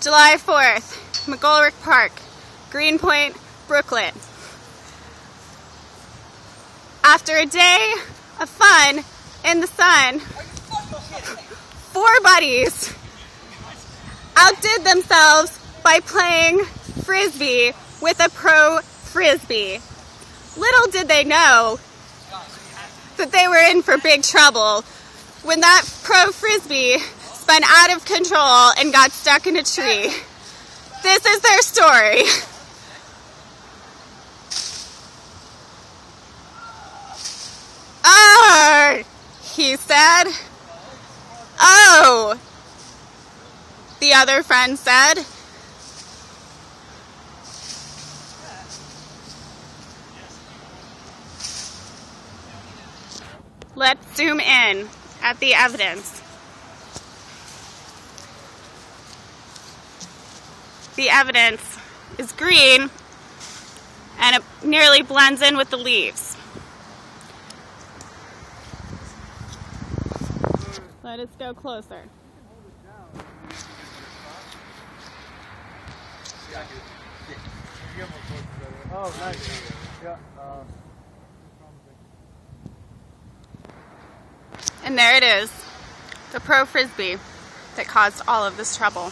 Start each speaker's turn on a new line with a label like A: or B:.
A: July 4th, McGolrick Park, Greenpoint, Brooklyn. After a day of fun in the sun, 4 buddies outdid themselves by playing frisbee with a pro frisbee. Little did they know that they were in for big trouble when that pro frisbee spun out of control and got stuck in a tree. This is their story. "Oh," he said. "Oh," the other friend said. Let's zoom in at the evidence. The evidence is green and it nearly blends in with the leaves. Let us go closer.
B: Oh, nice. Yeah.
A: And there it is, the pro frisbee that caused all of this trouble.